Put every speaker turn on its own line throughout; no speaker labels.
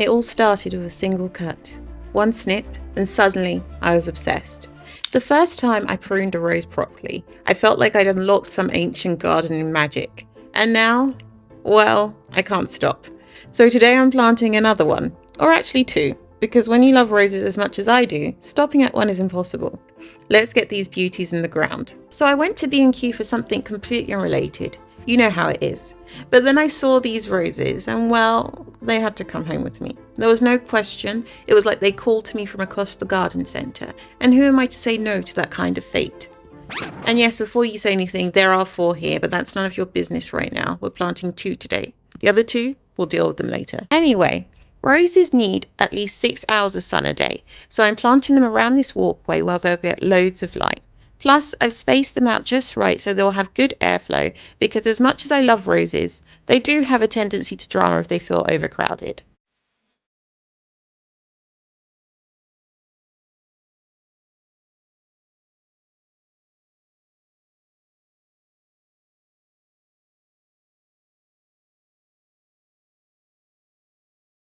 It all started with a single cut. One snip, and suddenly I was obsessed. The first time I pruned a rose properly, I felt like I'd unlocked some ancient gardening magic. And now, well, I can't stop. So today I'm planting another one, or actually two, because when you love roses as much as I do, stopping at one is impossible. Let's get these beauties in the ground. So I went to B&Q for something completely unrelated. You know how it is. But then I saw these roses and well, they had to come home with me. There was no question. It was like they called to me from across the garden centre. And who am I to say no to that kind of fate? And yes, before you say anything, there are 4 here, but that's none of your business right now. We're planting 2 today. The other 2, we'll deal with them later. Anyway, roses need at least 6 hours of sun a day. So I'm planting them around this walkway where they'll get loads of light. Plus, I've spaced them out just right so they'll have good airflow, because as much as I love roses, they do have a tendency to drama if they feel overcrowded.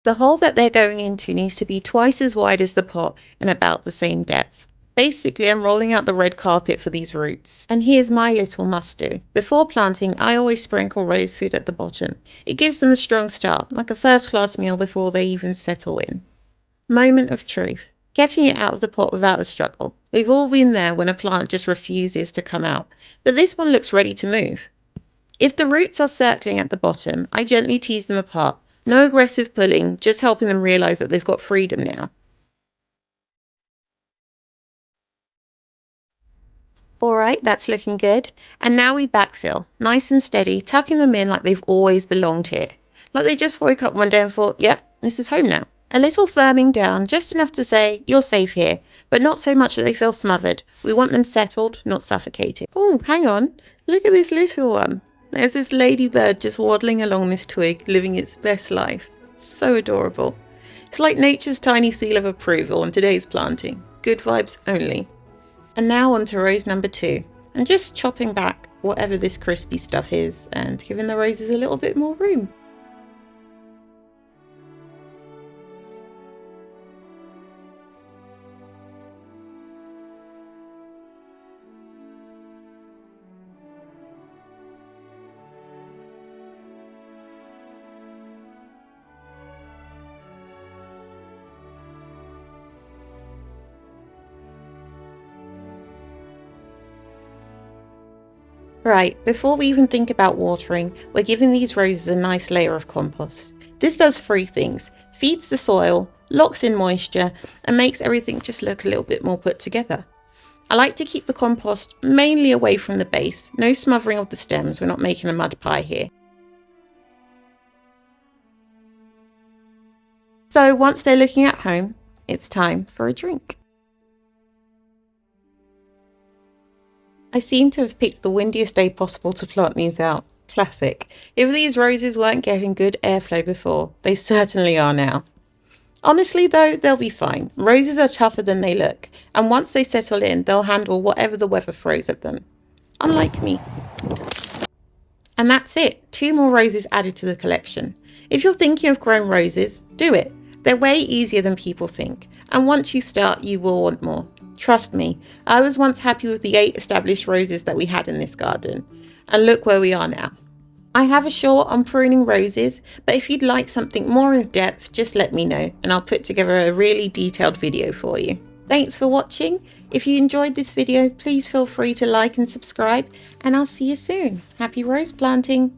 The hole that they're going into needs to be twice as wide as the pot and about the same depth. Basically, I'm rolling out the red carpet for these roots. And here's my little must-do. Before planting, I always sprinkle rose food at the bottom. It gives them a strong start, like a first-class meal before they even settle in. Moment of truth. Getting it out of the pot without a struggle. We've all been there when a plant just refuses to come out. But this one looks ready to move. If the roots are circling at the bottom, I gently tease them apart. No aggressive pulling, just helping them realize that they've got freedom now. Alright, that's looking good. And now we backfill, nice and steady, tucking them in like they've always belonged here. Like they just woke up one day and thought, yep, this is home now. A little firming down, just enough to say, you're safe here, but not so much that they feel smothered. We want them settled, not suffocated. Oh, hang on, look at this little one. There's this ladybird just waddling along this twig, living its best life. So adorable. It's like nature's tiny seal of approval on today's planting. Good vibes only. And now on to rose number 2. I'm just chopping back whatever this crispy stuff is and giving the roses a little bit more room. Right, before we even think about watering, we're giving these roses a nice layer of compost. This does 3 things: feeds the soil, locks in moisture, and makes everything just look a little bit more put together. I like to keep the compost mainly away from the base, no smothering of the stems, we're not making a mud pie here. So once they're looking at home, it's time for a drink. I seem to have picked the windiest day possible to plant these out. Classic. If these roses weren't getting good airflow before, they certainly are now. Honestly though, they'll be fine. Roses are tougher than they look, and once they settle in, they'll handle whatever the weather throws at them. Unlike me. And that's it. 2 more roses added to the collection. If you're thinking of growing roses, do it. They're way easier than people think, and once you start, you will want more. Trust me, I was once happy with the 8 established roses that we had in this garden, and look where we are now. I have a short on pruning roses, but if you'd like something more in depth, just let me know and I'll put together a really detailed video for you. Thanks for watching. If you enjoyed this video, please feel free to like and subscribe, and I'll see you soon. Happy rose planting!